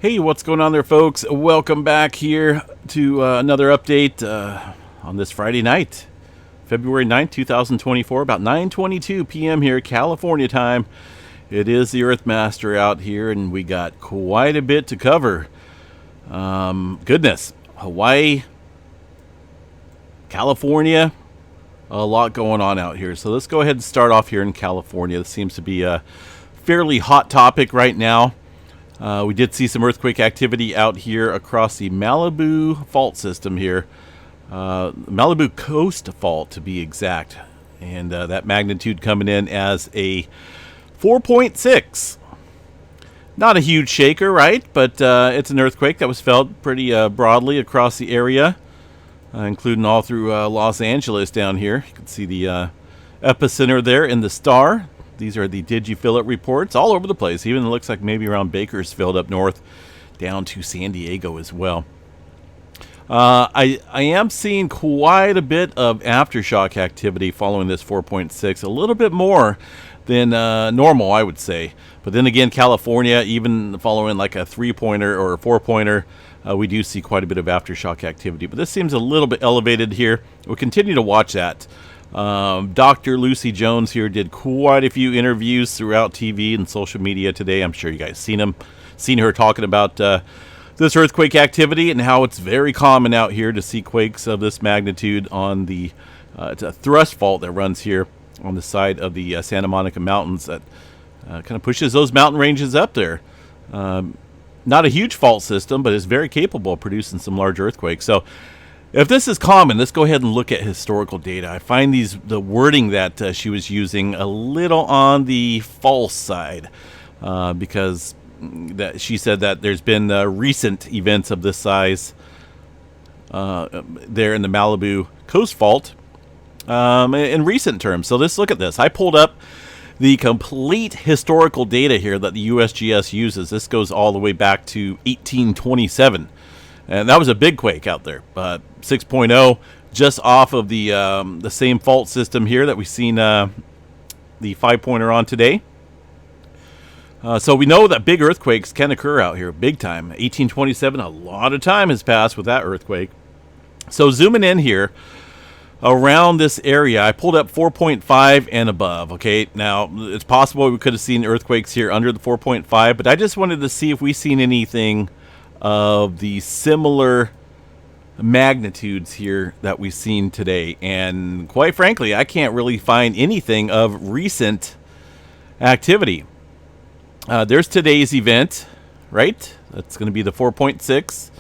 Hey, what's going on there, folks? Welcome back here to another update on this Friday night, February 9th, 2024, about 9:22 p.m. here, California time. It is the Earthmaster out here, and we got quite a bit to cover. Goodness, Hawaii, California, a lot going on out here. So let's go ahead and start off here in California. This seems to be a fairly hot topic right now. We did see some earthquake activity out here across the Malibu fault system here. Malibu Coast Fault to be exact. And that magnitude coming in as a 4.6. Not a huge shaker, right? But it's an earthquake that was felt pretty broadly across the area, including all through Los Angeles down here. You can see the epicenter there in the star. These are the Did You Feel It reports all over the place. Even it looks like maybe around Bakersfield up north down to San Diego as well. I am seeing quite a bit of aftershock activity following this 4.6. A little bit more than normal, I would say. But then again, California, even following like a 3-pointer or a 4-pointer, we do see quite a bit of aftershock activity. But this seems a little bit elevated here. We'll continue to watch that. Dr. Lucy Jones here did quite a few interviews throughout TV and social media today. I'm sure you guys seen her talking about this earthquake activity and how it's very common out here to see quakes of this magnitude on the it's a thrust fault that runs here on the side of the Santa Monica Mountains that kind of pushes those mountain ranges up there. Not a huge fault system, but it's very capable of producing some large earthquakes. So if this is common, let's go ahead and look at historical data. I find the wording that she was using a little on the false side because that she said that there's been recent events of this size there in the Malibu Coast Fault in recent terms. So let's look at this. I pulled up the complete historical data here that the USGS uses. This goes all the way back to 1827. And that was a big quake out there, 6.0, just off of the same fault system here that we've seen the 5-pointer on today. So we know that big earthquakes can occur out here, big time. 1827, a lot of time has passed with that earthquake. So zooming in here around this area, I pulled up 4.5 and above. Okay, now it's possible we could have seen earthquakes here under the 4.5, but I just wanted to see if we've seen anything of the similar magnitudes here that we've seen today. And quite frankly, I can't really find anything of recent activity. There's today's event, right? That's going to be the 4.6.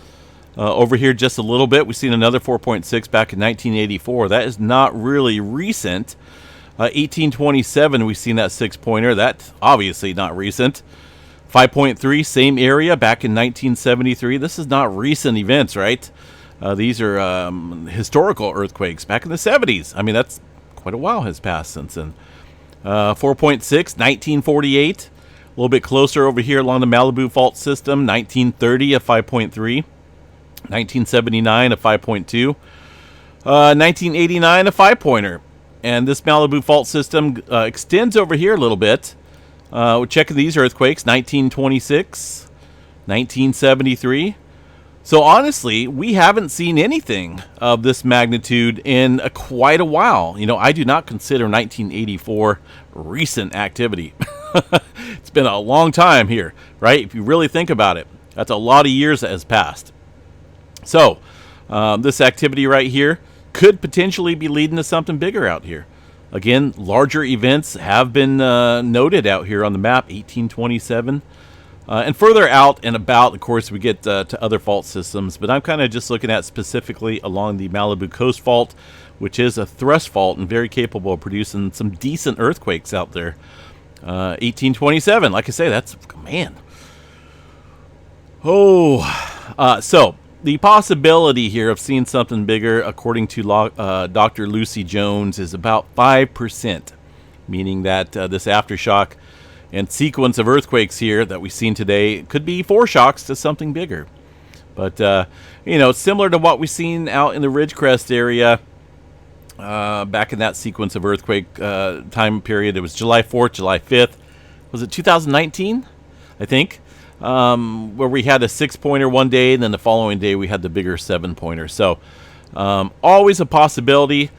Over here just a little bit, we've seen another 4.6 back in 1984. That is not really recent. 1827, we've seen that 6-pointer. That's obviously not recent. 5.3, same area back in 1973. This is not recent events, right? These are historical earthquakes back in the 70s. I mean, that's quite a while has passed since then. 4.6, 1948. A little bit closer over here along the Malibu Fault System. 1930, a 5.3. 1979, a 5.2. 1989, a 5-pointer. And this Malibu Fault System extends over here a little bit. We're checking these earthquakes, 1926, 1973. So honestly, we haven't seen anything of this magnitude in quite a while. You know, I do not consider 1984 recent activity. It's been a long time here, right? If you really think about it, that's a lot of years that has passed. So this activity right here could potentially be leading to something bigger out here. Again, larger events have been noted out here on the map, 1827. And further out and about, of course, we get to other fault systems. But I'm kind of just looking at specifically along the Malibu Coast Fault, which is a thrust fault and very capable of producing some decent earthquakes out there. 1827, like I say, that's, man. So the possibility here of seeing something bigger, according to Dr. Lucy Jones, is about 5%, meaning that this aftershock and sequence of earthquakes here that we've seen today could be foreshocks to something bigger. But, you know, similar to what we've seen out in the Ridgecrest area back in that sequence of earthquake time period. It was July 4th, July 5th. Was it 2019? I think. where we had a 6-pointer one day, and then the following day we had the bigger 7-pointer. So always a possibility.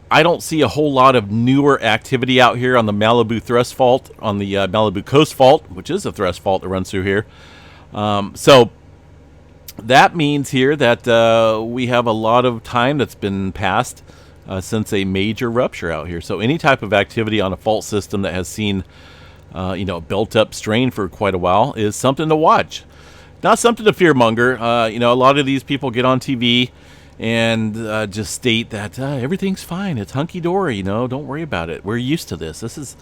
I don't see a whole lot of newer activity out here on the Malibu Thrust Fault, on the Malibu Coast Fault, which is a thrust fault that runs through here. So that means here that we have a lot of time that's been passed since a major rupture out here. So any type of activity on a fault system that has seen built up strain for quite a while is something to watch. Not something to fearmonger. A lot of these people get on TV and just state that everything's fine. It's hunky-dory, don't worry about it. We're used to this. This is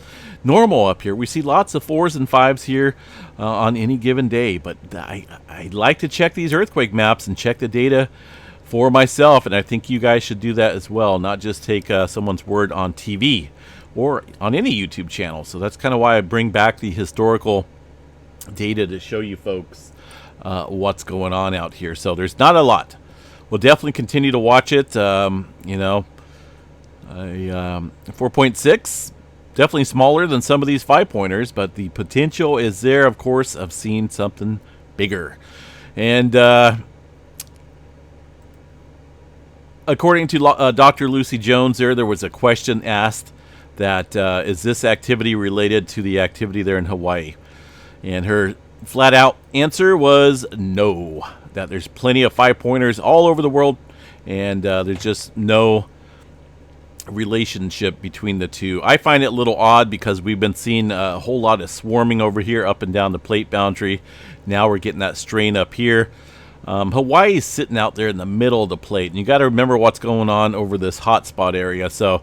normal up here. We see lots of 4s and 5s here on any given day, but I like to check these earthquake maps and check the data for myself, and I think you guys should do that as well, not just take someone's word on TV or on any YouTube channel. So that's kind of why I bring back the historical data to show you folks what's going on out here. So there's not a lot. We'll definitely continue to watch it. 4.6, definitely smaller than some of these 5-pointers, but the potential is there, of course, of seeing something bigger. And according to Dr. Lucy Jones, there was a question asked that is this activity related to the activity there in Hawaii? And her flat-out answer was no. That there's plenty of 5-pointers all over the world, and there's just no relationship between the two. I find it a little odd because we've been seeing a whole lot of swarming over here up and down the plate boundary. Now we're getting that strain up here. Hawaii's sitting out there in the middle of the plate, and you got to remember what's going on over this hotspot area. So,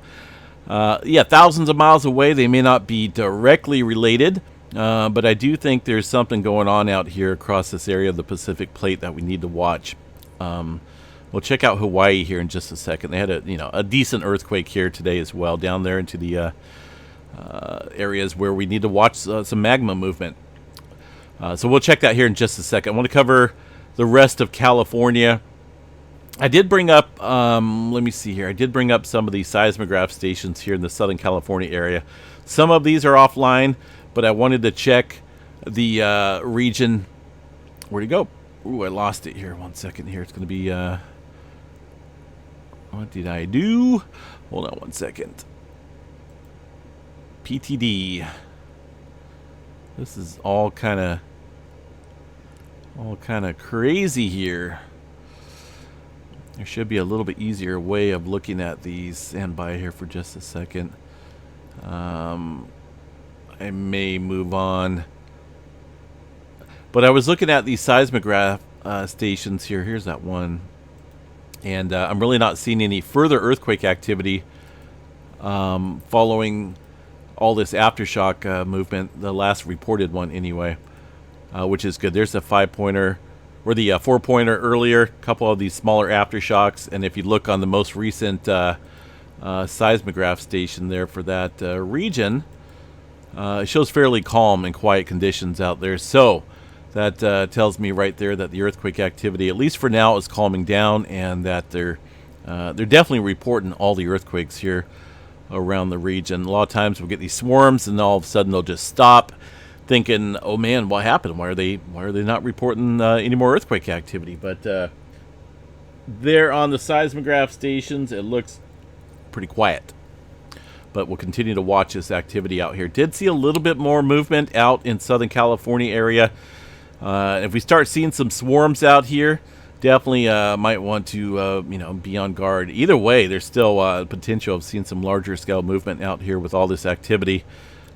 thousands of miles away, they may not be directly related. But I do think there's something going on out here across this area of the Pacific Plate that we need to watch. We'll check out Hawaii here in just a second. They had a decent earthquake here today as well, down there into the areas where we need to watch some magma movement. So we'll check that here in just a second. I want to cover the rest of California. I did bring up, let me see here. I did bring up some of these seismograph stations here in the Southern California area. Some of these are offline, but I wanted to check the region. Where'd it go? Ooh, I lost it here. 1 second here. It's going to be, what did I do? Hold on 1 second. PTD. This is all kind of crazy here. There should be a little bit easier way of looking at these. Stand by here for just a second. I may move on. But I was looking at these seismograph stations here. Here's that one. And I'm really not seeing any further earthquake activity following all this aftershock movement, the last reported one anyway, which is good. There's a 5-pointer, or the 4-pointer earlier, a couple of these smaller aftershocks. And if you look on the most recent seismograph station there for that region, it shows fairly calm and quiet conditions out there. So that tells me right there that the earthquake activity, at least for now, is calming down, and that they're definitely reporting all the earthquakes here around the region. A lot of times we'll get these swarms, and all of a sudden they'll just stop, thinking, "Oh man, what happened? Why are they not reporting any more earthquake activity?" But there on the seismograph stations, it looks pretty quiet. But we'll continue to watch this activity out here. Did see a little bit more movement out in Southern California area. If we start seeing some swarms out here, definitely might want to be on guard. Either way, there's still potential of seeing some larger scale movement out here with all this activity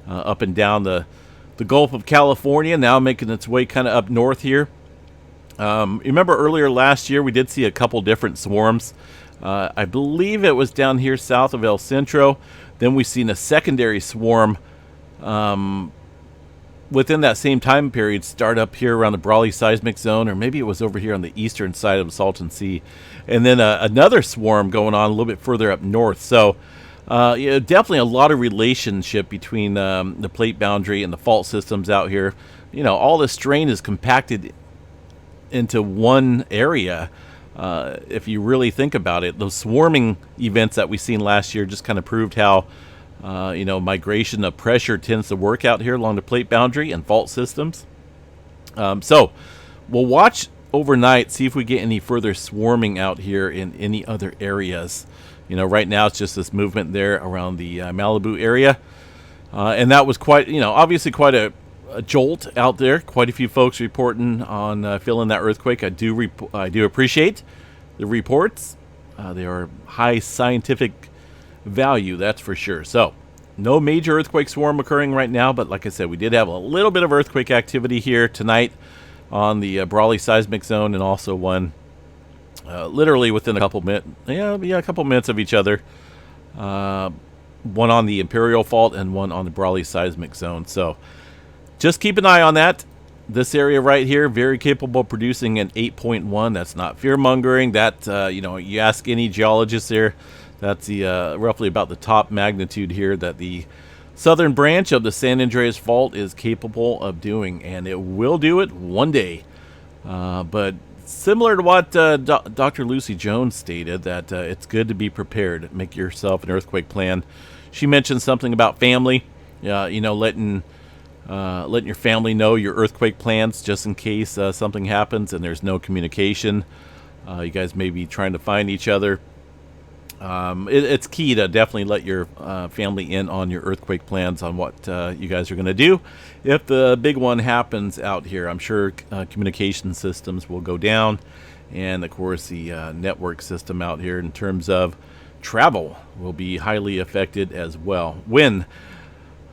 up and down the Gulf of California, now making its way kind of up north here. Remember earlier last year we did see a couple different swarms. I believe it was down here south of El Centro. Then we've seen a secondary swarm within that same time period start up here around the Brawley seismic zone, or maybe it was over here on the eastern side of the Salton Sea. And then another swarm going on a little bit further up north. So definitely a lot of relationship between the plate boundary and the fault systems out here. All the strain is compacted into one area. If you really think about it, those swarming events that we seen last year just kind of proved how, migration of pressure tends to work out here along the plate boundary and fault systems. So we'll watch overnight, see if we get any further swarming out here in any other areas. Right now it's just this movement there around the Malibu area. And that was quite, obviously quite a jolt out there. Quite a few folks reporting on feeling that earthquake. I do appreciate the reports. They are high scientific value, that's for sure. So, no major earthquake swarm occurring right now, but like I said, we did have a little bit of earthquake activity here tonight on the Brawley seismic zone, and also one literally within a couple minutes, a couple minutes of each other. One on the Imperial Fault and one on the Brawley seismic zone. So just keep an eye on that. This area right here, very capable of producing an 8.1. That's not fear-mongering. That, you ask any geologist there, that's the roughly about the top magnitude here that the southern branch of the San Andreas Fault is capable of doing. And it will do it one day. But similar to what Dr. Lucy Jones stated, that it's good to be prepared. Make yourself an earthquake plan. She mentioned something about family, letting your family know your earthquake plans just in case something happens and there's no communication. You guys may be trying to find each other. It's key to definitely let your family in on your earthquake plans on what you guys are going to do if the big one happens out here. I'm sure communication systems will go down, and of course the network system out here in terms of travel will be highly affected as well when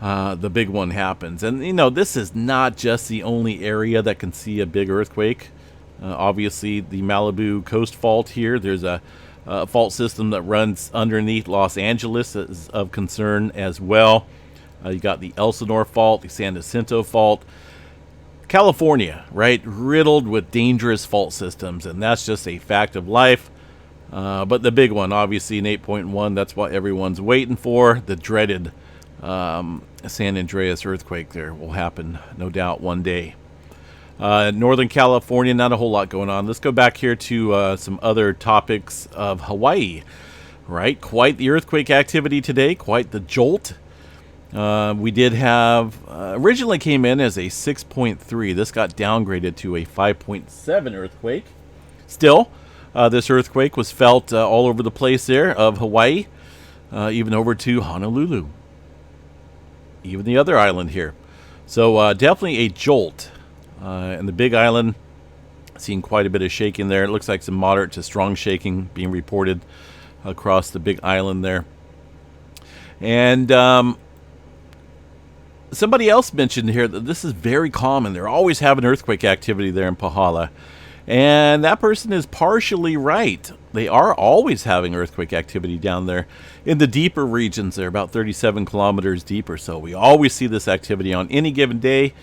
the big one happens. And this is not just the only area that can see a big earthquake. Obviously the Malibu coast fault here, there's a fault system that runs underneath Los Angeles is of concern as well. You got the Elsinore fault, the San Jacinto fault. California, right, riddled with dangerous fault systems, and that's just a fact of life. But the big one, obviously an 8.1, that's what everyone's waiting for. The dreaded San Andreas earthquake there will happen, no doubt, one day. Northern California, not a whole lot going on. Let's go back here to some other topics of Hawaii. Right, quite the earthquake activity today, quite the jolt. We did have, originally came in as a 6.3. This got downgraded to a 5.7 earthquake. Still, this earthquake was felt all over the place there of Hawaii, even over to Honolulu, even the other island here. So definitely a jolt. And the Big Island, seeing quite a bit of shaking there. It looks like some moderate to strong shaking being reported across the Big Island there. And somebody else mentioned here that this is very common. They're always having earthquake activity there in Pahala. And that person is partially right. They are always having earthquake activity down there in the deeper regions. They're about 37 kilometers deep or so. We always see this activity on any given day.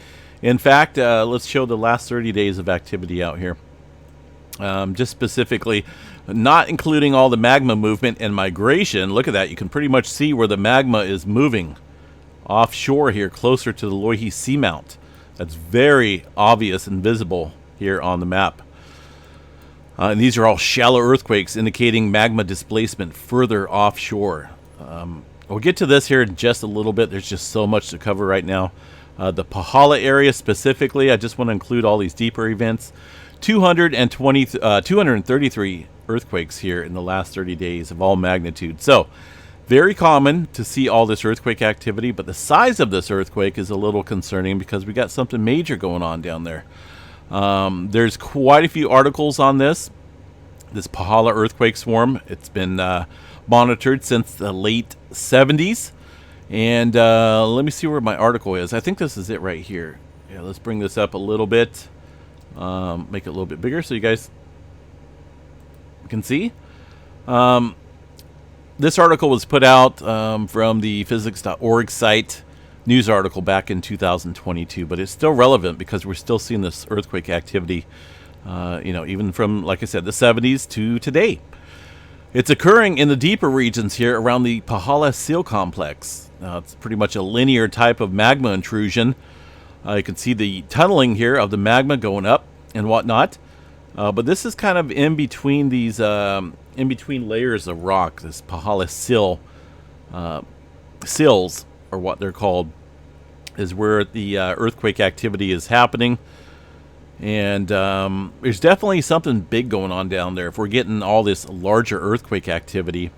In fact, let's show the last 30 days of activity out here. Just specifically, not including all the magma movement and migration. Look at that. You can pretty much see where the magma is moving offshore here, closer to the Loihi Seamount. That's very obvious and visible here on the map. And these are all shallow earthquakes indicating magma displacement further offshore. We'll get to this here in just a little bit. There's just so much to cover right now. The Pahala area specifically, I just want to include all these deeper events. 233 earthquakes here in the last 30 days of all magnitude. So, very common to see all this earthquake activity, but the size of this earthquake is a little concerning because we got something major going on down there. There's quite a few articles on this Pahala earthquake swarm. It's been monitored since the late 70s. And let me see where my article is. I think this is it right here. Yeah, let's bring this up a little bit. Make it a little bit bigger so you guys can see. This article was put out from the physics.org site, news article back in 2022, but it's still relevant because we're still seeing this earthquake activity, even from, like I said, the 70s to today. It's occurring in the deeper regions here around the Pahala Seal Complex. It's pretty much a linear type of magma intrusion. You can see the tunneling here of the magma going up and whatnot. But this is kind of in between these, in between layers of rock. This Pahala sills, or what they're called, is where the earthquake activity is happening. And there's definitely something big going on down there. If we're getting all this larger earthquake activity,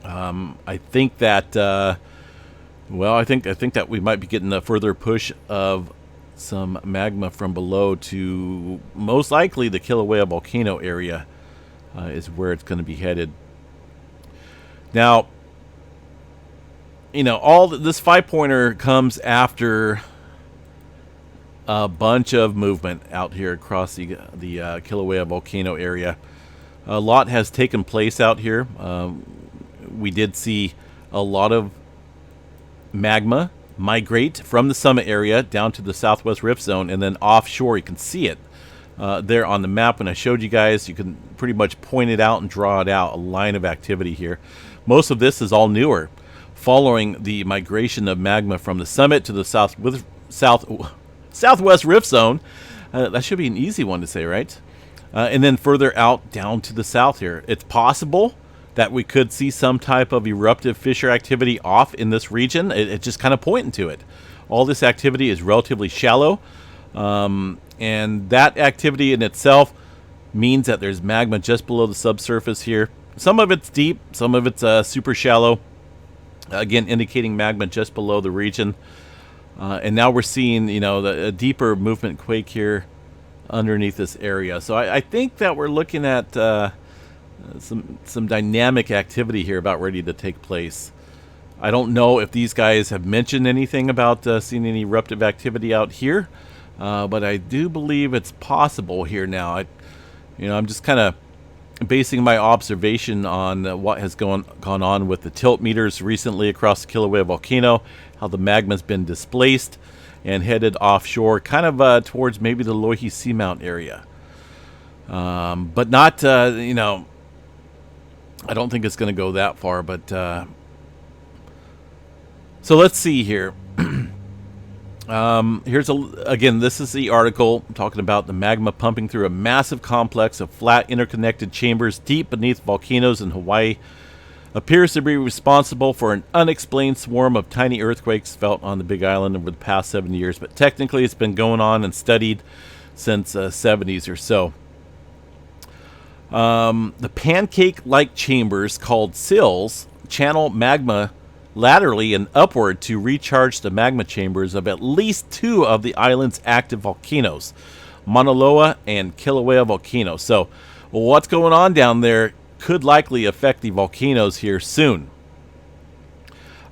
I think that I think that we might be getting a further push of some magma from below to most likely the Kilauea volcano area is where it's going to be headed. Now, this 5-pointer comes after a bunch of movement out here across the Kilauea volcano area. A lot has taken place out here. We did see a lot of magma migrate from the summit area down to the southwest rift zone and then offshore. You can see it there on the map when I showed you guys. You can pretty much point it out and draw it out, a line of activity here. Most of this is all newer, following the migration of magma from the summit to the southwest rift zone. That should be an easy one to say, right? And then further out down to the south here. It's possible that we could see some type of eruptive fissure activity off in this region. It's just kind of pointing to it. All this activity is relatively shallow, and that activity in itself means that there's magma just below the subsurface here. Some of it's deep, some of it's super shallow, again indicating magma just below the region. And now we're seeing, a deeper movement quake here underneath this area. So I think that we're looking at some dynamic activity here about ready to take place. I don't know if these guys have mentioned anything about seeing any eruptive activity out here, but I do believe it's possible here now. I'm just kind of basing my observation on what has gone on with the tilt meters recently across the Kilauea volcano, how the magma's been displaced and headed offshore, kind of towards maybe the Loihi Seamount area. But not, I don't think it's going to go that far. But so let's see here. Again, this is the article talking about the magma pumping through a massive complex of flat interconnected chambers deep beneath volcanoes in Hawaii appears to be responsible for an unexplained swarm of tiny earthquakes felt on the Big Island over the past 7 years. But technically, it's been going on and studied since 70s or so. The pancake-like chambers called sills channel magma laterally and upward to recharge the magma chambers of at least 2 of the island's active volcanoes, Mauna Loa and Kilauea volcano. So what's going on down there could likely affect the volcanoes here soon.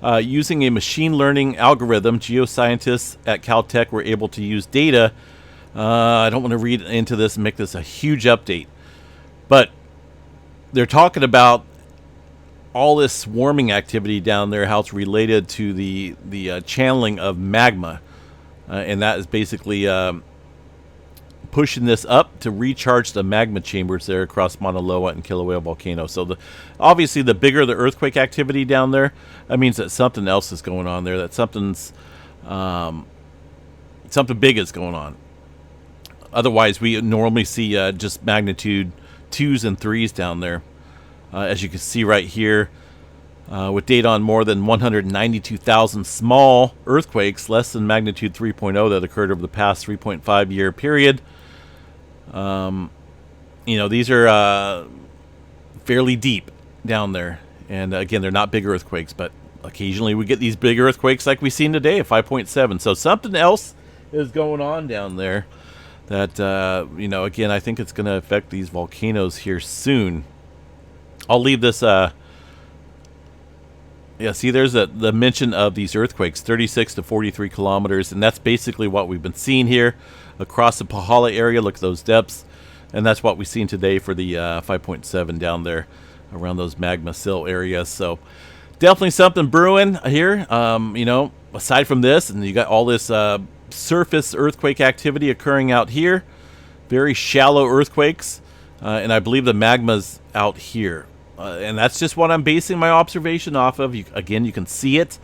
Using a machine learning algorithm, geoscientists at Caltech were able to use data. I don't want to read into this and make this a huge update, but they're talking about all this swarming activity down there, how it's related to the channeling of magma, and that is basically pushing this up to recharge the magma chambers there across Mauna Loa and Kilauea volcano. So obviously the bigger the earthquake activity down there, that means that something else is going on there, that something big is going on. Otherwise, we normally see just magnitude 2s and 3s down there. As you can see right here, with data on more than 192,000 small earthquakes, less than magnitude 3.0 that occurred over the past 3.5 year period. These are fairly deep down there. And again, they're not big earthquakes, but occasionally we get these big earthquakes like we've seen today at 5.7. So something else is going on down there that, again, I think it's going to affect these volcanoes here soon. I'll leave this, see, there's the mention of these earthquakes, 36 to 43 kilometers, and that's basically what we've been seeing here across the Pahala area. Look at those depths, and that's what we've seen today for the 5.7 down there around those magma sill areas. So definitely something brewing here, aside from this, and you got all this surface earthquake activity occurring out here, very shallow earthquakes, and I believe the magma's out here. And that's just what I'm basing my observation off of. Again, you can see it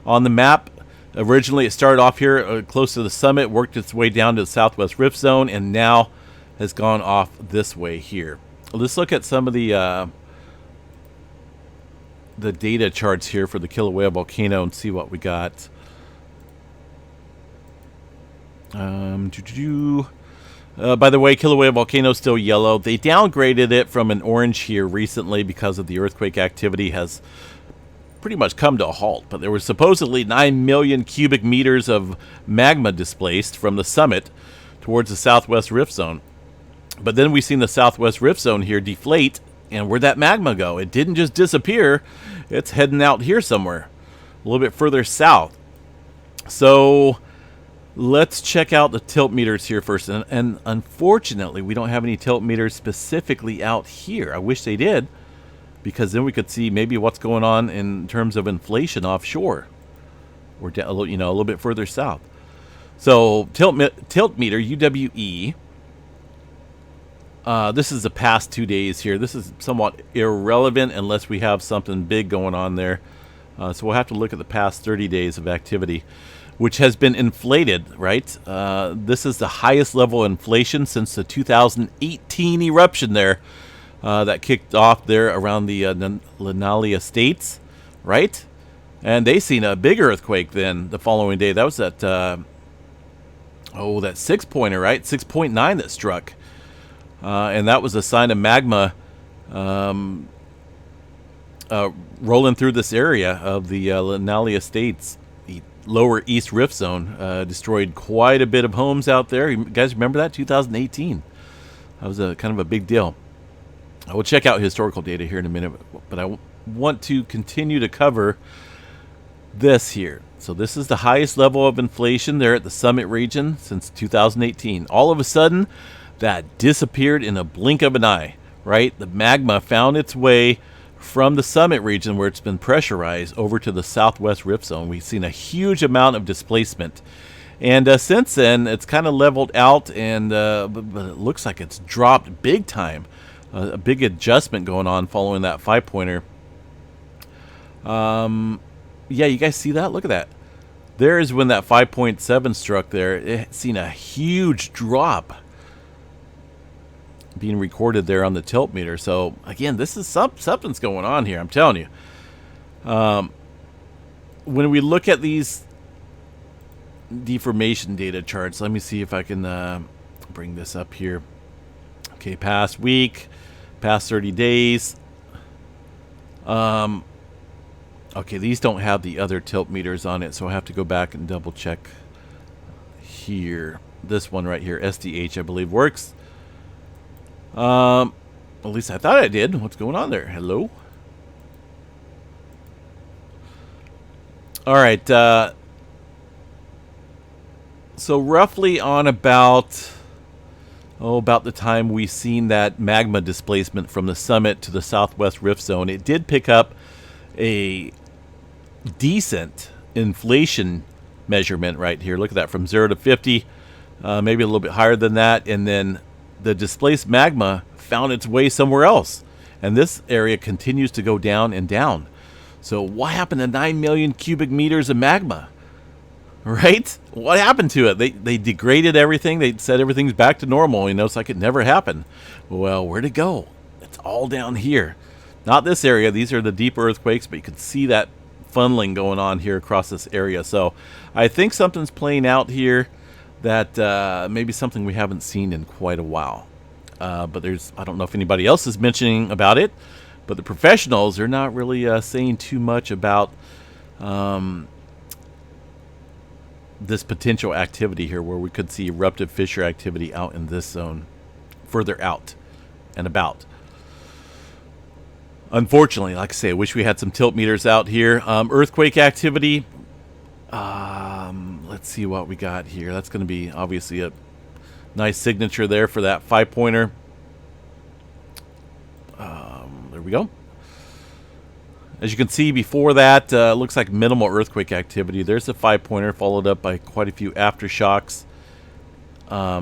on the map. Originally, it started off here close to the summit, worked its way down to the southwest rift zone, and now has gone off this way here. Let's look at some of the data charts here for the Kilauea volcano and see what we got. By the way, Kilauea Volcano is still yellow. They downgraded it from an orange here recently because of the earthquake activity has pretty much come to a halt. But there was supposedly 9 million cubic meters of magma displaced from the summit towards the southwest rift zone. But then we've seen the southwest rift zone here deflate, and where'd that magma go? It didn't just disappear. It's heading out here somewhere, a little bit further south. So let's check out the tilt meters here first. And unfortunately, we don't have any tilt meters specifically out here. I wish they did, because then we could see maybe what's going on in terms of inflation offshore, or a little bit further south. So tilt meter UWE. This is the past 2 days here. This is somewhat irrelevant unless we have something big going on there. So we'll have to look at the past 30 days of activity, which has been inflated, right? This is the highest level of inflation since the 2018 eruption there that kicked off there around the Lanali Estates, right? And they seen a big earthquake then the following day. That was that 6-pointer, right? 6.9 that struck. And that was a sign of magma rolling through this area of the Lanali Estates. The lower east rift zone destroyed quite a bit of homes out there. You guys remember that? 2018. That was a kind of a big deal. I will check out historical data here in a minute, but I want to continue to cover this here. So this is the highest level of inflation there at the summit region since 2018. All of a sudden, that disappeared in a blink of an eye, right? The magma found its way from the summit region where it's been pressurized over to the southwest rift zone. We've seen a huge amount of displacement. And since then, it's kind of leveled out, and but it looks like it's dropped big time. A big adjustment going on following that 5-pointer. Yeah, you guys see that? Look at that. There is when that 5.7 struck there. It's seen a huge drop being recorded there on the tilt meter. So again, this is something's going on here, I'm telling you. When we look at these deformation data charts, let me see if I can bring this up here. Okay, past week, past 30 days. Okay, these don't have the other tilt meters on it, so I have to go back and double check here. This one right here, SDH, I believe works. At least I thought I did. What's going on there? Hello? All right. So roughly on about the time we seen that magma displacement from the summit to the southwest rift zone, it did pick up a decent inflation measurement right here. Look at that, from 0 to 50, maybe a little bit higher than that, and then the displaced magma found its way somewhere else, and this area continues to go down and down. So what happened to 9 million cubic meters of magma? Right? What happened to it? They degraded everything. They said everything's back to normal. It's like it never happened. Well, where'd it go? It's all down here. Not this area. These are the deeper earthquakes, but you can see that funneling going on here across this area. So I think something's playing out here that maybe something we haven't seen in quite a while. But I don't know if anybody else is mentioning about it, but the professionals are not really saying too much about this potential activity here, where we could see eruptive fissure activity out in this zone, further out and about. Unfortunately, like I say, I wish we had some tilt meters out here. Earthquake activity. Let's see what we got here. That's going to be obviously a nice signature there for that 5-pointer. There we go. As you can see before that, looks like minimal earthquake activity. There's a 5-pointer followed up by quite a few aftershocks. Let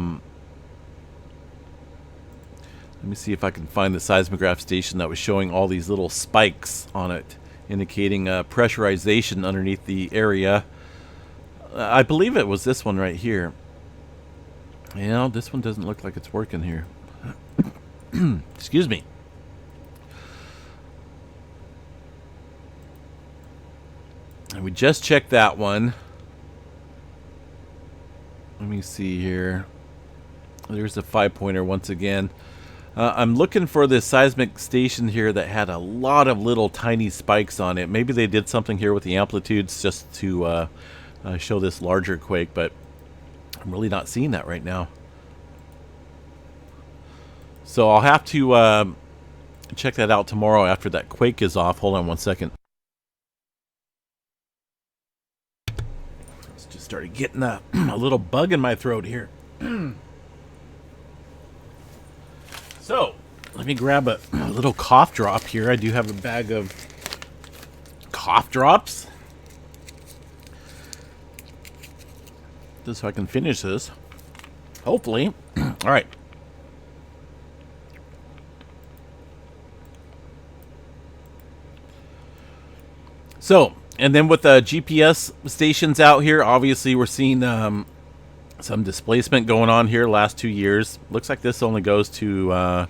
me see if I can find the seismograph station that was showing all these little spikes on it, indicating pressurization underneath the area. I believe it was this one right here. This one doesn't look like it's working here. Excuse me. And we just checked that one. Let me see here. There's the 5-pointer once again. I'm looking for this seismic station here that had a lot of little tiny spikes on it. Maybe they did something here with the amplitudes just to show this larger quake, but I'm really not seeing that right now. So I'll have to check that out tomorrow after that quake is off. Hold on one second. Just started getting a little bug in my throat here. So, let me grab a little cough drop here. I do have a bag of cough drops, just so I can finish this, hopefully. All right. So, and then with the GPS stations out here, obviously we're seeing some displacement going on here last 2 years. Looks like this only goes to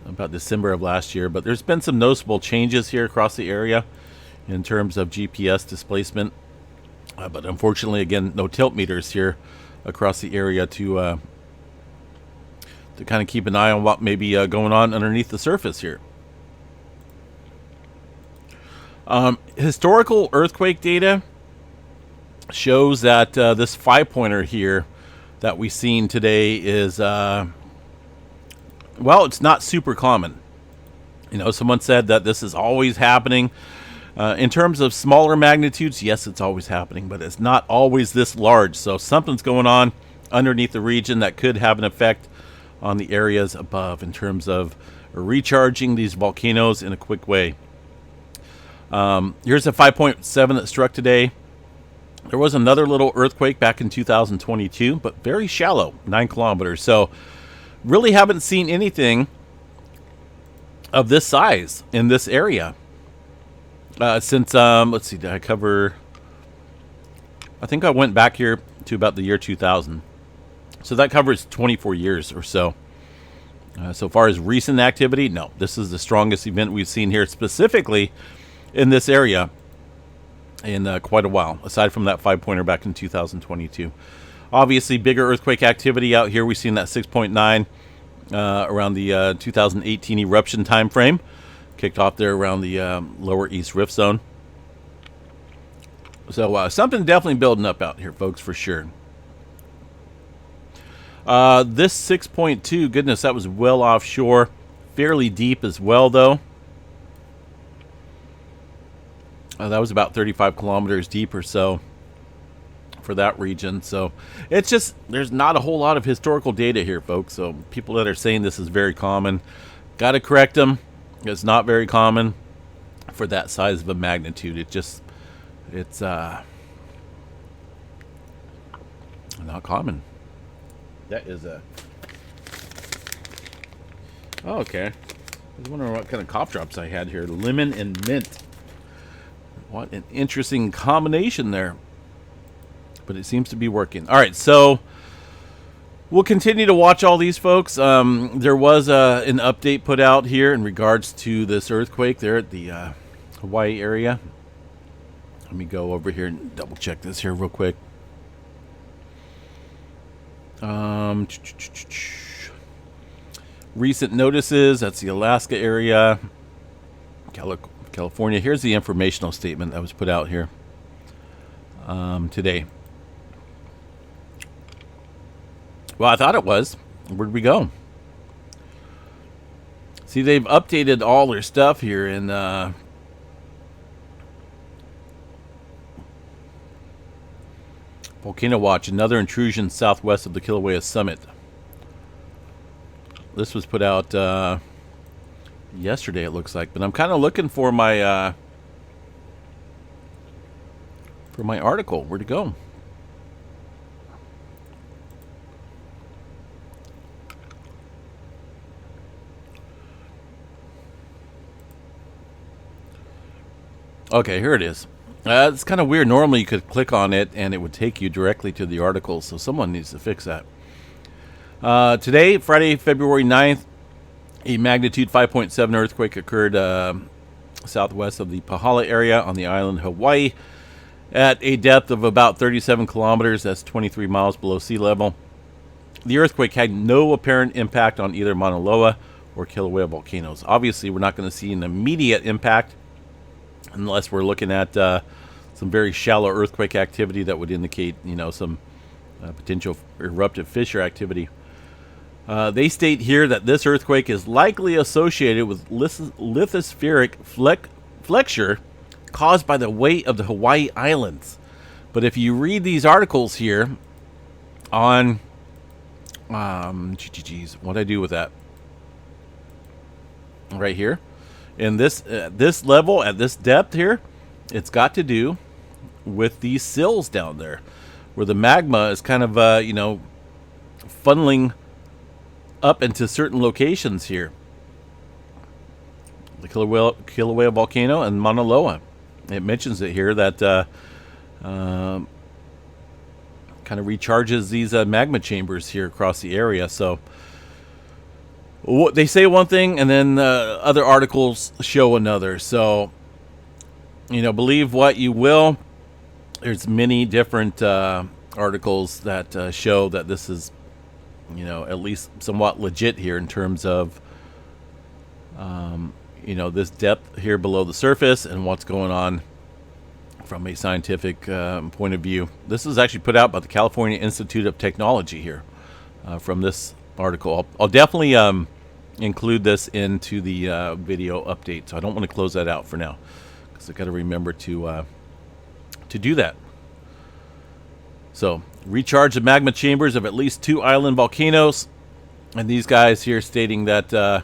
about December of last year, but there's been some noticeable changes here across the area in terms of GPS displacement. But unfortunately, again, no tilt meters here across the area to kind of keep an eye on what may be going on underneath the surface here. Historical earthquake data shows that this 5-pointer here that we've seen today is, well, it's not super common. You know, someone said that this is always happening. In terms of smaller magnitudes, yes, it's always happening, but it's not always this large. So something's going on underneath the region that could have an effect on the areas above in terms of recharging these volcanoes in a quick way. Here's a 5.7 that struck today. There was another little earthquake back in 2022, but very shallow, 9 kilometers. So really haven't seen anything of this size in this area since, let's see, did I cover? I think I went back here to about the year 2000. So that covers 24 years or so. So far as recent activity, no, this is the strongest event we've seen here specifically in this area in quite a while, aside from that 5-pointer back in 2022. Obviously, bigger earthquake activity out here. We've seen that 6.9 around the 2018 eruption time frame. Kicked off there around the lower east rift zone. So something definitely building up out here, folks, for sure. This 6.2, goodness, that was well offshore. Fairly deep as well, though. That was about 35 kilometers deep or so for that region. So it's just, there's not a whole lot of historical data here, folks. So people that are saying this is very common, got to correct them. It's not very common for that size of a magnitude. It's not common. That is a... Oh, okay. I was wondering what kind of cough drops I had here. Lemon and mint. What an interesting combination there. But it seems to be working. All right, so we'll continue to watch all these, folks. There was an update put out here in regards to this earthquake there at the Hawaii area. Let me go over here and double check this here real quick. Recent notices, that's the Alaska area, California. Here's the informational statement that was put out here today. Well, I thought it was. Where'd we go? See, they've updated all their stuff here in Volcano Watch, another intrusion southwest of the Kilauea summit. This was put out yesterday, it looks like, but I'm kind of looking for my article. Where'd it go? Okay, here it is. It's kind of weird. Normally you could click on it and it would take you directly to the article, so someone needs to fix that. Today, Friday, February 9th, a magnitude 5.7 earthquake occurred southwest of the Pahala area on the island Hawaii at a depth of about 37 kilometers. That's 23 miles below sea level. the earthquake had no apparent impact on either Mauna Loa or Kilauea volcanoes. Obviously, we're not going to see an immediate impact unless we're looking at some very shallow earthquake activity that would indicate, some potential eruptive fissure activity. They state here that this earthquake is likely associated with lithospheric flexure caused by the weight of the Hawaii Islands. But if you read these articles here on, what'd I do with that? Right here, in this level, at this depth here, it's got to do with these sills down there, where the magma is kind of, funneling up into certain locations here. The Kilauea volcano and Mauna Loa. It mentions it here that kind of recharges these magma chambers here across the area. So they say one thing, and then other articles show another. So, believe what you will. There's many different articles that show that this is, at least somewhat legit here in terms of, this depth here below the surface and what's going on from a scientific point of view. This is actually put out by the California Institute of Technology here from this article. I'll definitely include this into the video update, so I don't want to close that out for now because I've got to remember to do that. So, recharge the magma chambers of at least 2 island volcanoes, and these guys here stating that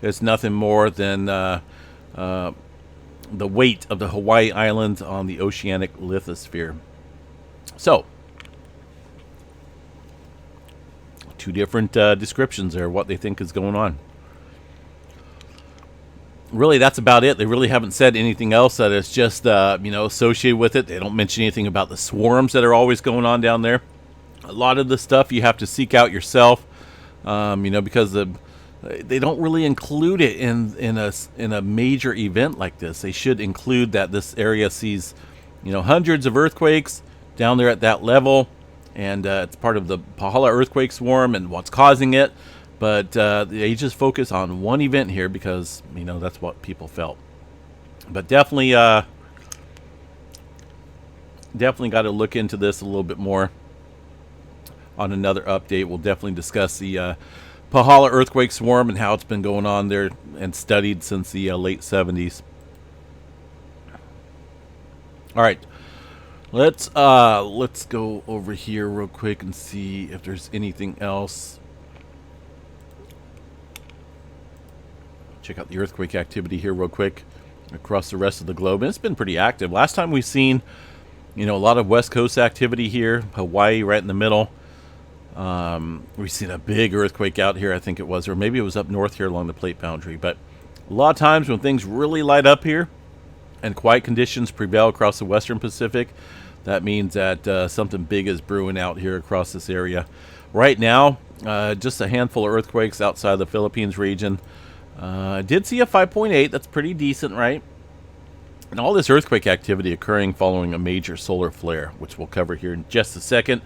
it's nothing more than the weight of the Hawaii Islands on the oceanic lithosphere. So, 2 different descriptions there, what they think is going on. Really, that's about it. They really haven't said anything else that is just, associated with it. They don't mention anything about the swarms that are always going on down there. A lot of the stuff you have to seek out yourself, because they don't really include it in a major event like this. They should include that this area sees, hundreds of earthquakes down there at that level, and it's part of the Pahala earthquake swarm and what's causing it. But they just focus on one event here because, that's what people felt. But definitely got to look into this a little bit more on another update. We'll definitely discuss the Pahala earthquake swarm and how it's been going on there and studied since the late 70s. All right. Let's go over here real quick and see if there's anything else. Check out the earthquake activity here real quick across the rest of the globe. And it's been pretty active. Last time we've seen, a lot of West Coast activity here. Hawaii right in the middle. We've seen a big earthquake out here, I think it was. Or maybe it was up north here along the plate boundary. But a lot of times when things really light up here and quiet conditions prevail across the western Pacific, that means that something big is brewing out here across this area. Right now, just a handful of earthquakes outside the Philippines region. I did see a 5.8. That's pretty decent, right? And all this earthquake activity occurring following a major solar flare, which we'll cover here in just a second.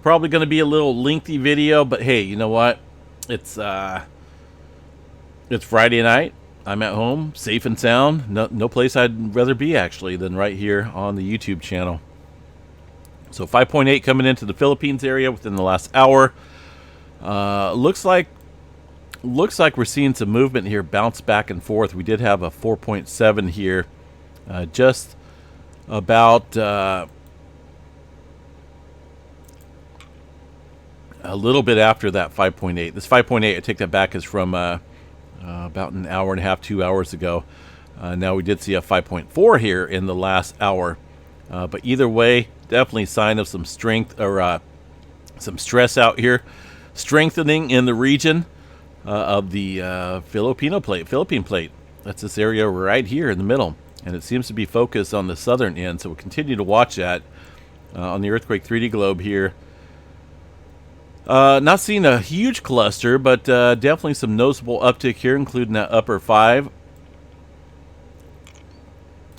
Probably going to be a little lengthy video, but hey, you know what? It's Friday night. I'm at home, safe and sound. No place I'd rather be, actually, than right here on the YouTube channel. So 5.8 coming into the Philippines area within the last hour. Looks like we're seeing some movement here, bounce back and forth. We did have a 4.7 here, just about a little bit after that 5.8. This 5.8, I take that back, is from about an hour and a half, 2 hours ago. Now we did see a 5.4 here in the last hour. But either way, definitely sign of some strength or some stress out here. Strengthening in the region of the Philippine plate. That's this area right here in the middle. And it seems to be focused on the southern end. So we'll continue to watch that on the Earthquake 3D globe here. Not seeing a huge cluster, but definitely some noticeable uptick here, including that upper 5.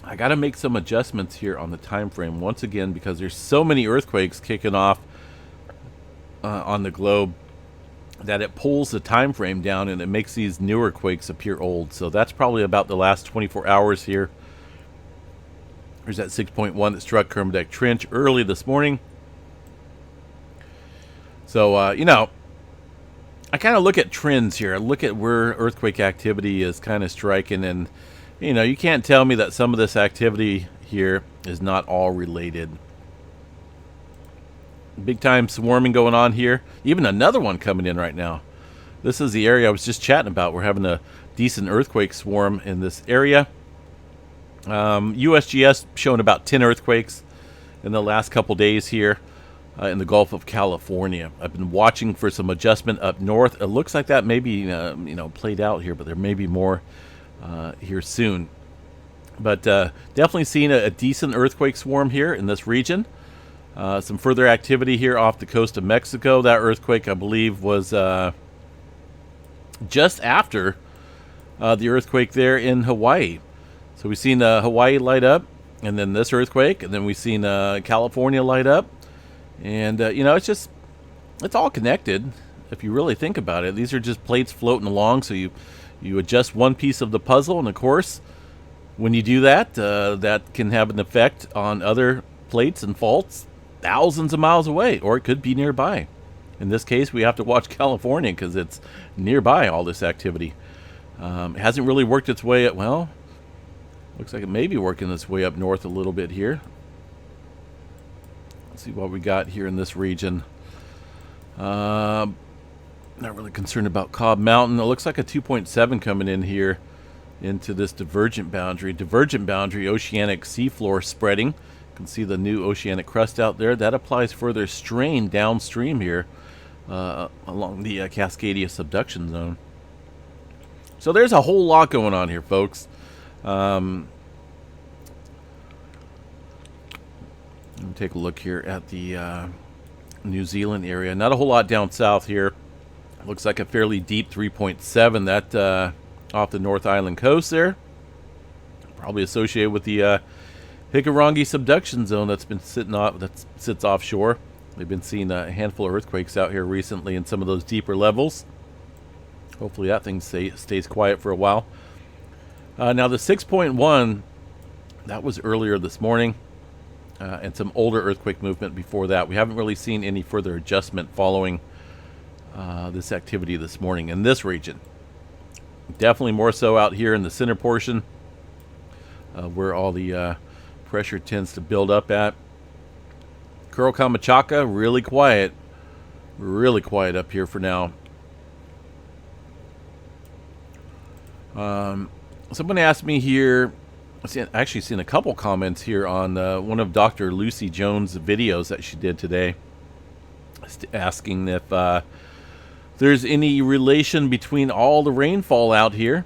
I got to make some adjustments here on the time frame once again because there's so many earthquakes kicking off on the globe. that it pulls the time frame down and it makes these newer quakes appear old. So that's probably about the last 24 hours here. There's that 6.1 that struck Kermadec Trench early this morning. So, you know, I kind of look at trends here. I look at where earthquake activity is kind of striking, and, you know, you can't tell me that some of this activity here is not all related. Big time swarming going on here. Even another one coming in right now. This is the area I was just chatting about. We're having a decent earthquake swarm in this area. USGS showing about 10 earthquakes in the last couple days here in the Gulf of California. I've been watching for some adjustment up north. It looks like that may be you know, played out here, but there may be more here soon. But definitely seeing a decent earthquake swarm here in this region. Some further activity here off the coast of Mexico. That earthquake, I believe, was just after the earthquake there in Hawaii. So we've seen Hawaii light up, and then this earthquake, and then we've seen California light up. And, you know, it's all connected if you really think about it. These are just plates floating along, so you adjust one piece of the puzzle, and of course, when you do that, that can have an effect on other plates and faults thousands of miles away, or it could be nearby. In this case, we have to watch California because it's nearby, all this activity. It hasn't really worked its way up, well, looks like it may be working its way up north a little bit here. Let's see what we got here in this region. Not really concerned about Cobb Mountain. It looks like a 2.7 coming in here into this divergent boundary. Divergent boundary, oceanic seafloor spreading. You can see the new oceanic crust out there. That applies further strain downstream here along the Cascadia subduction zone. So there's a whole lot going on here, folks. Let me take a look here at the New Zealand area. Not a whole lot down south here. Looks like a fairly deep 3.7 that off the North Island coast there. Probably associated with the Hikurangi subduction zone that's been that sits offshore. They've been seeing a handful of earthquakes out here recently in some of those deeper levels. Hopefully that thing stays quiet for a while. Now the 6.1, that was earlier this morning, and some older earthquake movement before that. We haven't really seen any further adjustment following this activity this morning in this region. Definitely more so out here in the center portion, where all the pressure tends to build up at. Kuril Kamchatka, really quiet up here for now. Someone asked me here, I actually seen a couple comments here on one of Dr. Lucy Jones' videos that she did today, asking if there's any relation between all the rainfall out here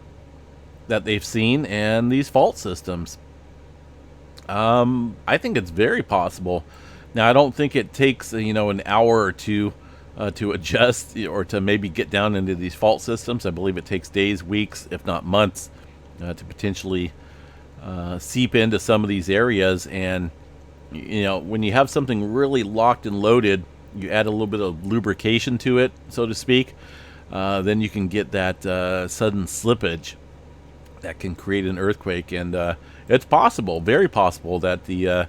that they've seen and these fault systems. I think it's very possible. Now, I don't think it takes an hour or two to adjust or to maybe get down into these fault systems. I believe it takes days, weeks, if not months, to potentially seep into some of these areas. And when you have something really locked and loaded, you add a little bit of lubrication to it, so to speak, then you can get that sudden slippage that can create an earthquake. And it's possible, very possible, that the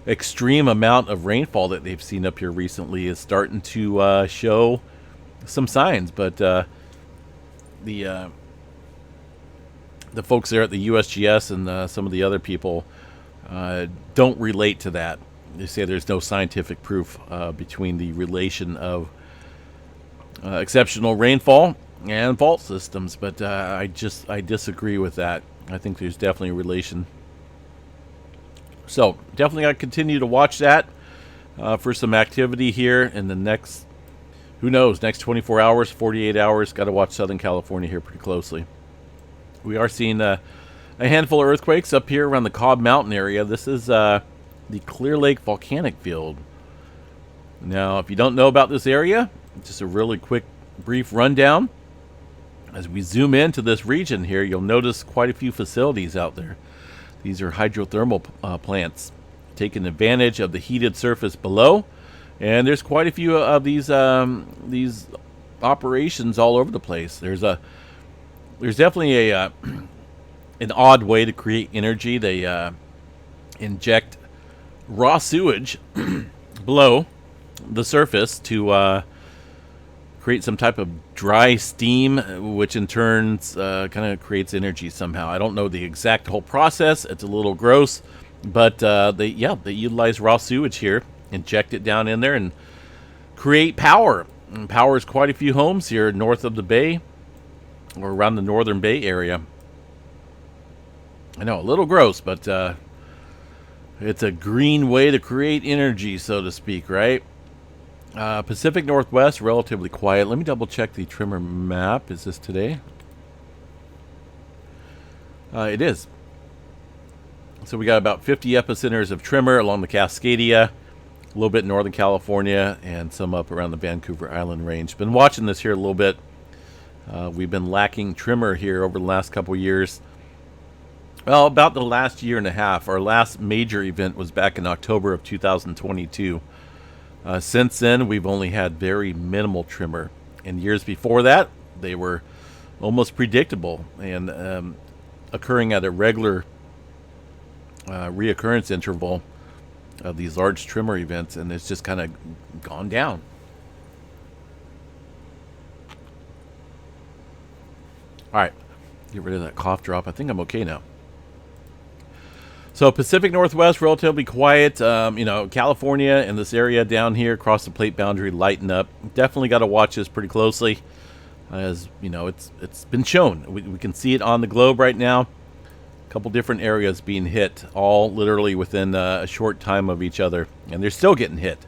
extreme amount of rainfall that they've seen up here recently is starting to show some signs. But the folks there at the USGS and some of the other people don't relate to that. They say there's no scientific proof between the relation of exceptional rainfall and fault systems, but I disagree with that. I think there's definitely a relation. So definitely got to continue to watch that for some activity here in the next, who knows, next 24 hours, 48 hours. Got to watch Southern California here pretty closely. We are seeing a handful of earthquakes up here around the Cobb Mountain area. This is the Clear Lake Volcanic Field. Now, if you don't know about this area, just a really quick, brief rundown. As we zoom into this region here, you'll notice quite a few facilities out there. These are hydrothermal plants taking advantage of the heated surface below, and there's quite a few of these operations all over the place. There's definitely a an odd way to create energy. They inject raw sewage below the surface to create some type of dry steam, which in turn kind of creates energy somehow. I don't know the exact whole process. It's a little gross, but they utilize raw sewage here, inject it down in there, and create power. And powers quite a few homes here north of the bay, or around the northern bay area. I know, a little gross, but it's a green way to create energy, so to speak, right? Pacific Northwest, relatively quiet. Let me double check the trimmer map. Is this today? It is. So we got about 50 epicenters of trimmer along the Cascadia, a little bit in Northern California, and some up around the Vancouver Island range. Been watching this here a little bit. We've been lacking trimmer here over the last couple years. Well, about the last year and a half. Our last major event was back in October of 2022. Since then, we've only had very minimal trimmer. In years before that, they were almost predictable and occurring at a regular reoccurrence interval of these large trimmer events, and it's just kind of gone down. All right, get rid of that cough drop. I think I'm okay now. So Pacific Northwest, relatively quiet. California and this area down here across the plate boundary lighten up. Definitely got to watch this pretty closely. As you know, it's been shown. We can see it on the globe right now. A couple different areas being hit, all literally within a short time of each other. And they're still getting hit.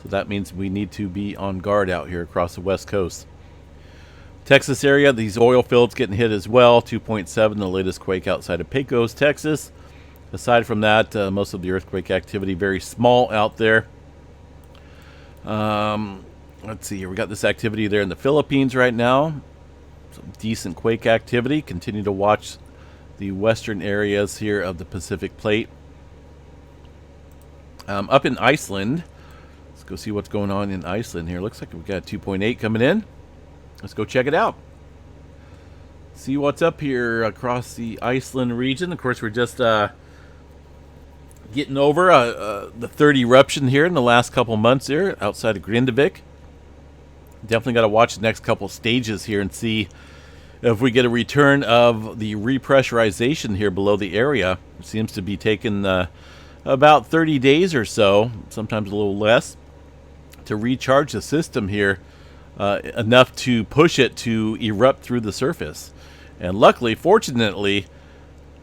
So that means we need to be on guard out here across the West Coast. Texas area, these oil fields getting hit as well. 2.7, the latest quake outside of Pecos, Texas. Aside from that, most of the earthquake activity very small out there. Let's see here. We got this activity there in the Philippines right now. Some decent quake activity. Continue to watch the western areas here of the Pacific Plate. Up in Iceland, let's go see what's going on in Iceland here. Looks like we've got 2.8 coming in. Let's go check it out. See what's up here across the Iceland region. Of course, we're just getting over the third eruption here in the last couple months here outside of Grindavik. Definitely got to watch the next couple stages here and see if we get a return of the repressurization here below the area. It seems to be taking about 30 days or so, sometimes a little less, to recharge the system here enough to push it to erupt through the surface. And luckily, fortunately,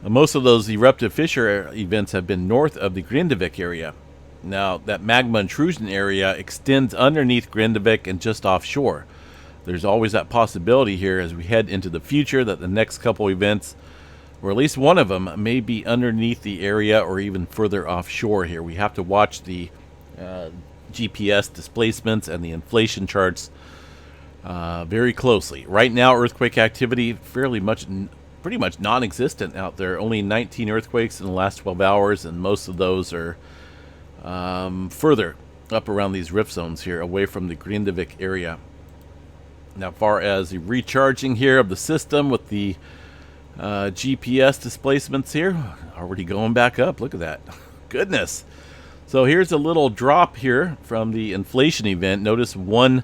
most of those eruptive fissure events have been north of the Grindavik area. Now, that magma intrusion area extends underneath Grindavik and just offshore. There's always that possibility here as we head into the future that the next couple events, or at least one of them, may be underneath the area or even further offshore here. We have to watch the GPS displacements and the inflation charts very closely. Right now, earthquake activity pretty much non-existent out there. Only 19 earthquakes in the last 12 hours, and most of those are further up around these rift zones here, away from the Grindavik area. Now, far as the recharging here of the system with the GPS displacements here, already going back up. Look at that. Goodness. So here's a little drop here from the inflation event. Notice one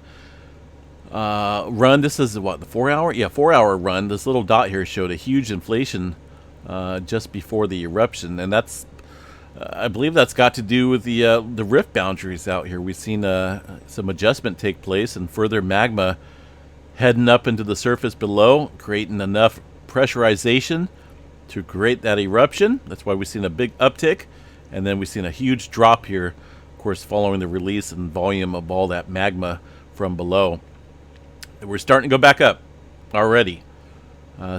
run. This is what, the 4 hour? Yeah, 4 hour run. This little dot here showed a huge inflation just before the eruption, and that's I believe that's got to do with the rift boundaries out here. We've seen some adjustment take place and further magma heading up into the surface below, creating enough pressurization to create that eruption. That's why we've seen a big uptick, and then we've seen a huge drop here, of course, following the release and volume of all that magma from below. We're starting to go back up already.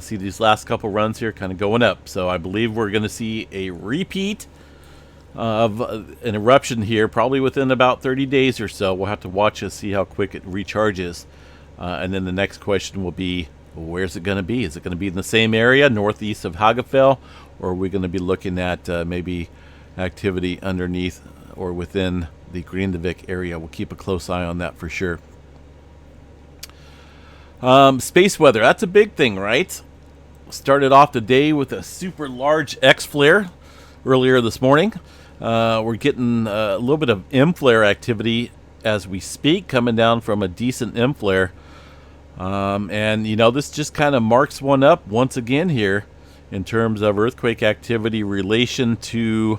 See these last couple runs here kind of going up. So I believe we're going to see a repeat of an eruption here, probably within about 30 days or so. We'll have to watch and see how quick it recharges. And then the next question will be, where's it going to be? Is it going to be in the same area, northeast of Hagafell, or are we going to be looking at maybe activity underneath or within the Grindavik area? We'll keep a close eye on that for sure. Space weather, that's a big thing, right? Started off the day with a super large X flare earlier this morning. We're getting a little bit of M flare activity as we speak, coming down from a decent M flare. And, this just kind of marks one up once again here in terms of earthquake activity relation to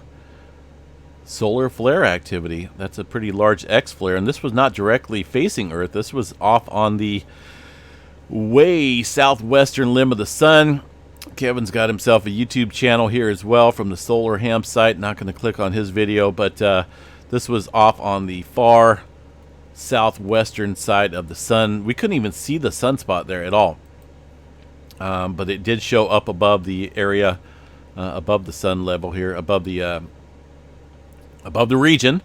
solar flare activity. That's a pretty large X flare, and this was not directly facing Earth. This was off on the way southwestern limb of the sun. Kevin's got himself a YouTube channel here as well from the Solar Ham site. Not going to click on his video, but this was off on the far southwestern side of the sun. We couldn't even see the sunspot there at all, but it did show up above the area, above the sun level here, above the region.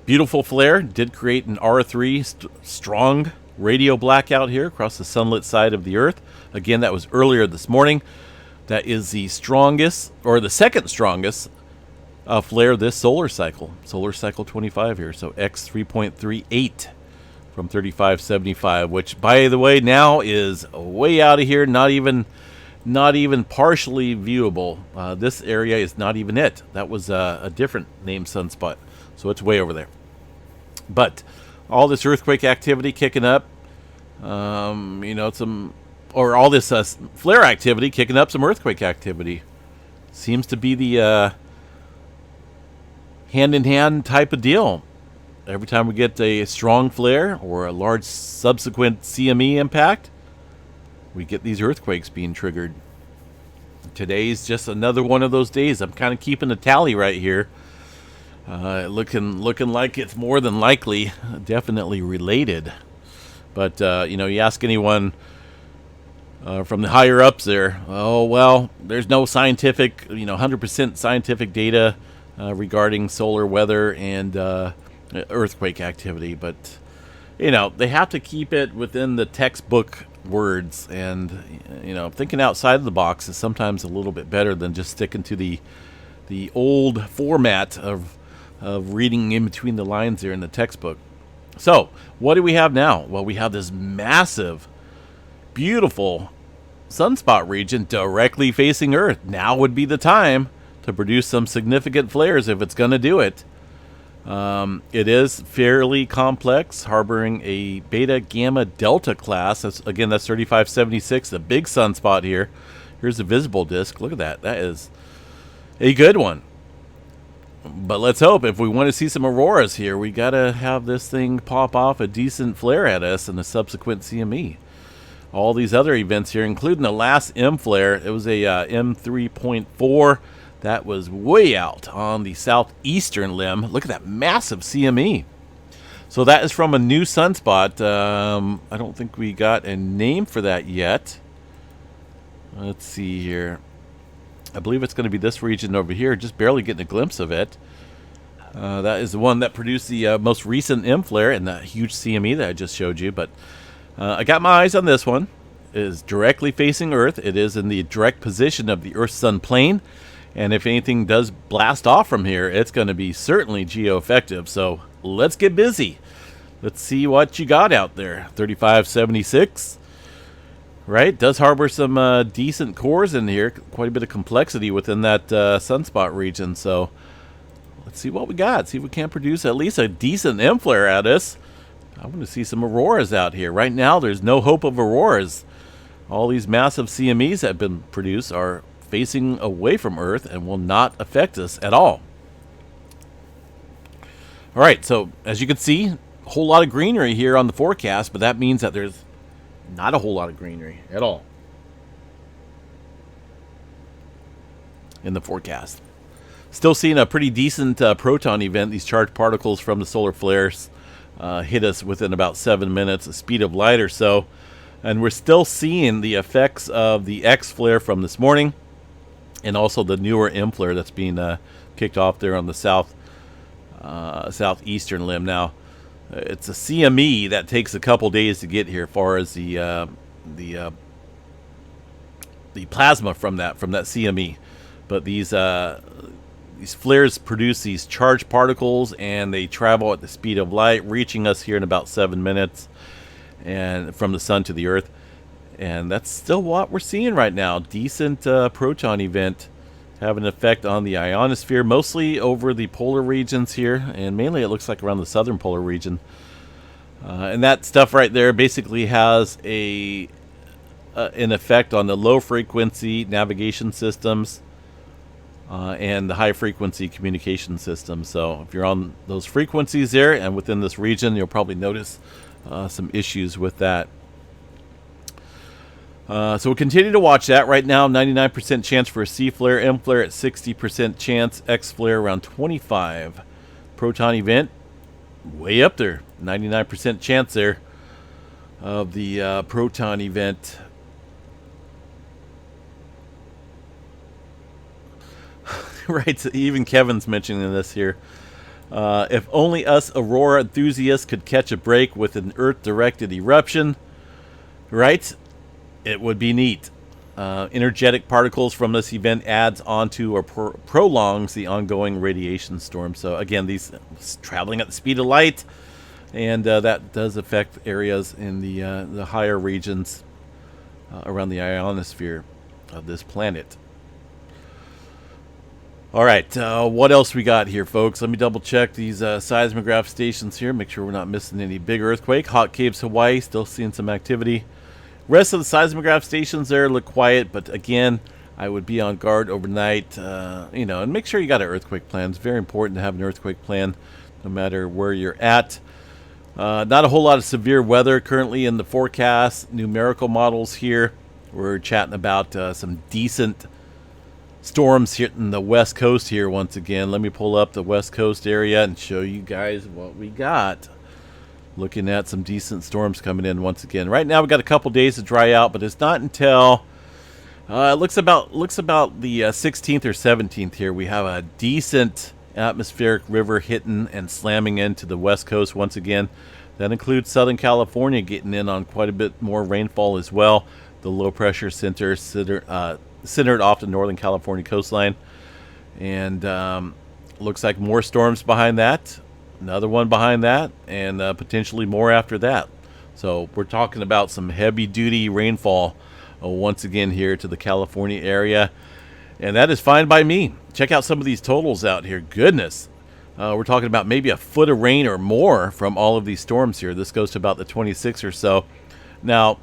Beautiful flare. Did create an R3 strong radio blackout here across the sunlit side of the Earth. Again, that was earlier this morning. That is the strongest, or the second strongest, flare this solar cycle 25 here. So X 3.38 from 3575, which, by the way, now is way out of here. Not even partially viewable. This area is not even it. That was a different named sunspot, so it's way over there. But all this earthquake activity kicking up, all this flare activity kicking up some earthquake activity. Seems to be the hand-in-hand type of deal. Every time we get a strong flare or a large subsequent CME impact, we get these earthquakes being triggered. Today's just another one of those days. I'm kind of keeping a tally right here. Looking like it's more than likely definitely related. But, you ask anyone from the higher ups there, oh, well, there's no scientific, 100% scientific data regarding solar weather and earthquake activity. But, they have to keep it within the textbook words, and thinking outside of the box is sometimes a little bit better than just sticking to the old format of reading in between the lines there in the textbook. So what do we have now? Well, we have this massive, beautiful sunspot region directly facing Earth. Now would be the time to produce some significant flares if it's going to do it. It is fairly complex, harboring a beta gamma delta class. That's 3576, the big sunspot here. Here's the visible disk. Look at that. That is a good one. But let's hope, if we want to see some auroras here, we got to have this thing pop off a decent flare at us and a subsequent CME. All these other events here, including the last M flare, it was a M3.4. That was way out on the southeastern limb. Look at that massive CME. So that is from a new sunspot. I don't think we got a name for that yet. Let's see here. I believe it's going to be this region over here, just barely getting a glimpse of it. That is the one that produced the most recent M flare and the huge CME that I just showed you. But I got my eyes on this one. It is directly facing Earth. It is in the direct position of the Earth-Sun plane. And if anything does blast off from here, it's going to be certainly geo-effective. So let's get busy. Let's see what you got out there. 3576. Right, does harbor some decent cores in here. Quite a bit of complexity within that sunspot region. So let's see what we got. See if we can produce at least a decent M flare at us. I want to see some auroras out here. Right now, there's no hope of auroras. All these massive CMEs that have been produced are facing away from Earth and will not affect us at all. All right, so as you can see, a whole lot of greenery here on the forecast, but that means that there's not a whole lot of greenery at all in the forecast. Still seeing a pretty decent proton event. These charged particles from the solar flares hit us within about 7 minutes, a speed of light or so. And we're still seeing the effects of the X flare from this morning, and also the newer M flare that's being kicked off there on the southeastern limb. Now, it's a CME that takes a couple days to get here, as far as the plasma from that CME. But these flares produce these charged particles, and they travel at the speed of light, reaching us here in about 7 minutes, and from the sun to the Earth. And that's still what we're seeing right now. Decent proton event having an effect on the ionosphere, mostly over the polar regions here, and mainly it looks like around the southern polar region. And that stuff right there basically has an effect on the low frequency navigation systems and the high frequency communication systems. So if you're on those frequencies there and within this region, you'll probably notice some issues with that. So we'll continue to watch that. Right now, 99% chance for a C flare, M flare at 60% chance, X flare around 25. Proton event, way up there, 99% chance there of the proton event. Right, so even Kevin's mentioning this here. If only us Aurora enthusiasts could catch a break with an Earth-directed eruption, right? It would be neat. Energetic particles from this event adds onto or prolongs the ongoing radiation storm. So again, these traveling at the speed of light, and that does affect areas in the higher regions around the ionosphere of this planet. All right, what else we got here, folks? Let me double check these seismograph stations here, make sure we're not missing any big earthquake. Hot Caves, Hawaii, still seeing some activity. Rest of the seismograph stations there look quiet, but again, I would be on guard overnight, and make sure you got an earthquake plan. It's very important to have an earthquake plan no matter where you're at. Not a whole lot of severe weather currently in the forecast. Numerical models here. We're chatting about some decent storms hitting the west coast here once again. Let me pull up the west coast area and show you guys what we got. Looking at some decent storms coming in once again. Right now we've got a couple days to dry out, but it's not until it looks about the 16th or 17th here. We have a decent atmospheric river hitting and slamming into the west coast once again. That includes Southern California getting in on quite a bit more rainfall as well. The low pressure center centered off the Northern California coastline, and looks like more storms behind that, another one behind that, and potentially more after that. So we're talking about some heavy duty rainfall once again here to the California area, and that is fine by me. Check out some of these totals out here. Goodness, we're talking about maybe a foot of rain or more from all of these storms here. This goes to about the 26 or so. Now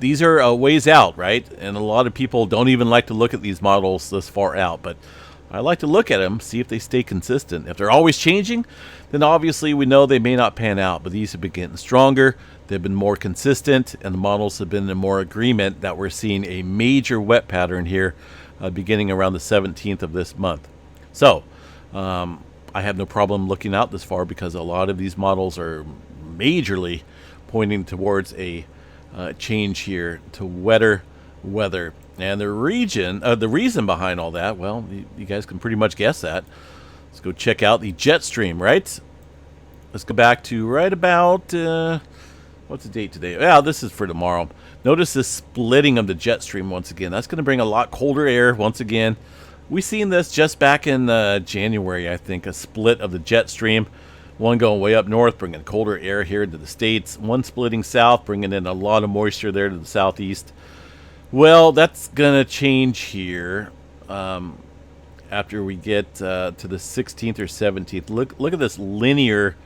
these are a ways out, right? And a lot of people don't even like to look at these models this far out, but I like to look at them, see if they stay consistent. If they're always changing, then obviously we know they may not pan out, but these have been getting stronger, they've been more consistent, and the models have been in more agreement that we're seeing a major wet pattern here beginning around the 17th of this month. So I have no problem looking out this far because a lot of these models are majorly pointing towards a change here to wetter weather. And the reason behind all that, well, you guys can pretty much guess that. Let's go check out the jet stream, right? Let's go back to right about, what's the date today? Yeah, this is for tomorrow. Notice this splitting of the jet stream once again. That's going to bring a lot colder air once again. We seen this just back in January, I think, a split of the jet stream. One going way up north, bringing colder air here into the States. One splitting south, bringing in a lot of moisture there to the southeast. Well, that's going to change here after we get to the 16th or 17th. Look at this linear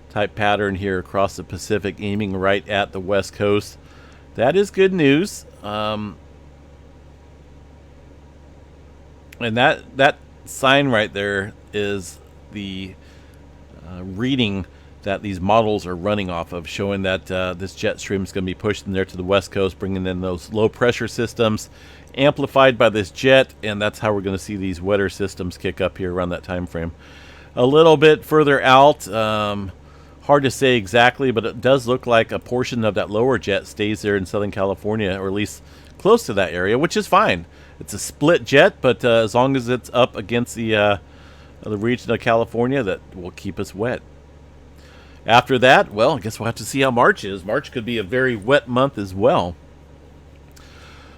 type pattern here across the Pacific, aiming right at the west coast. That is good news. And that sign right there is the reading that these models are running off of, showing that this jet stream is going to be pushed in there to the west coast, bringing in those low pressure systems amplified by this jet, and that's how we're going to see these wetter systems kick up here around that time frame. A little bit further out, hard to say exactly, but it does look like a portion of that lower jet stays there in Southern California, or at least close to that area, which is fine. It's a split jet, but as long as it's up against the region of California, that will keep us wet. After that, well, I guess we'll have to see how March is. March could be a very wet month as well.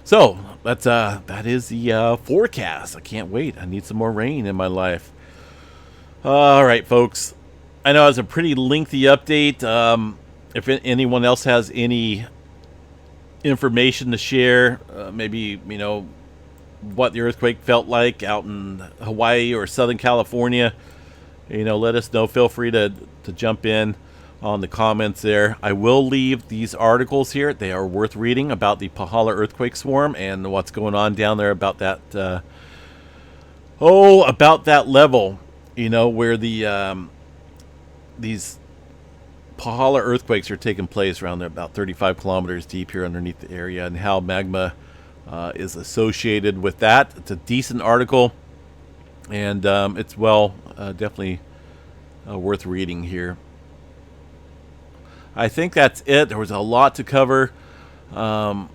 So that is the forecast. I can't wait. I need some more rain in my life. All right, folks. I know it was a pretty lengthy update. If anyone else has any information to share. Maybe, you know, what the earthquake felt like out in Hawaii or Southern California. You know, let us know. Feel free to jump in on the comments there. I will leave these articles here. They are worth reading about the Pahala earthquake swarm and what's going on down there about that. About that level, you know, where the these Pahala earthquakes are taking place around there, about 35 kilometers deep here underneath the area, and how magma is associated with that. It's a decent article, and it's definitely worth reading here. I think that's it. There was a lot to cover. The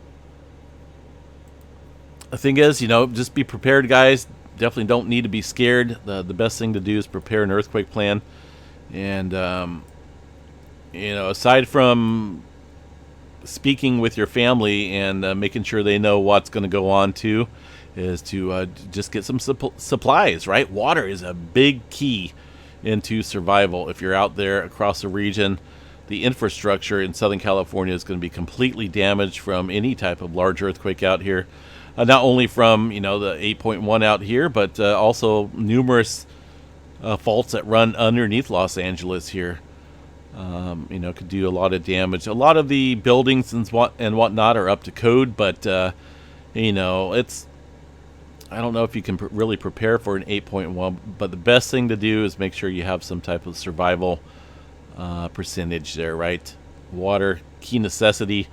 thing is, you know, just be prepared, guys. Definitely don't need to be scared. The best thing to do is prepare an earthquake plan. And, you know, aside from speaking with your family and making sure they know what's going to go on too, is to just get some supplies, right? Water is a big key into survival. If you're out there across the region, the infrastructure in Southern California is going to be completely damaged from any type of large earthquake out here. Not only from, you know, the 8.1 out here, but also numerous faults that run underneath Los Angeles here. You know, could do a lot of damage. A lot of the buildings and whatnot are up to code, but you know, I don't know if you can really prepare for an 8.1, but the best thing to do is make sure you have some type of survival percentage there, right? Water, key necessity,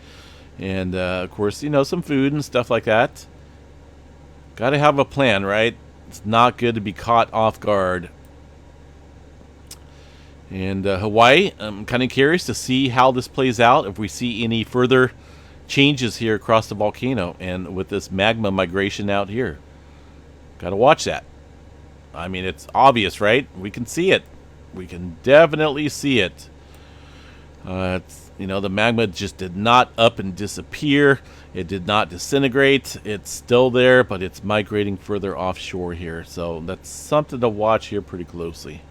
and of course, you know, some food and stuff like that. Got to have a plan, right? It's not good to be caught off guard. And Hawaii, I'm kind of curious to see how this plays out, if we see any further changes here across the volcano and with this magma migration out here. Got to watch that. I mean, it's obvious, right? We can see it. We can definitely see it. You know, the magma just did not up and disappear. It did not disintegrate. It's still there, but it's migrating further offshore here. So that's something to watch here pretty closely.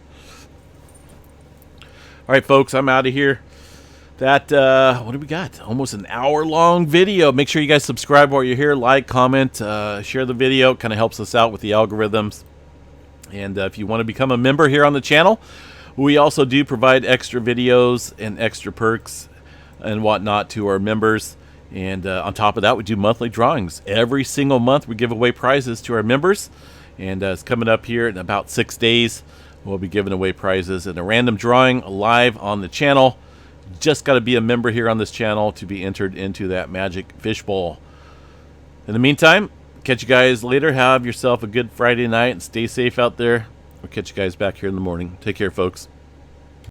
All right, folks, I'm out of here. That, what do we got? Almost an hour-long video. Make sure you guys subscribe while you're here. Like, comment, share the video. Kind of helps us out with the algorithms. And if you want to become a member here on the channel, we also do provide extra videos and extra perks and whatnot to our members. And on top of that, we do monthly drawings. Every single month, we give away prizes to our members. And it's coming up here in about 6 days. We'll be giving away prizes in a random drawing live on the channel. Just got to be a member here on this channel to be entered into that magic fishbowl. In the meantime, catch you guys later. Have yourself a good Friday night and stay safe out there. We'll catch you guys back here in the morning. Take care, folks.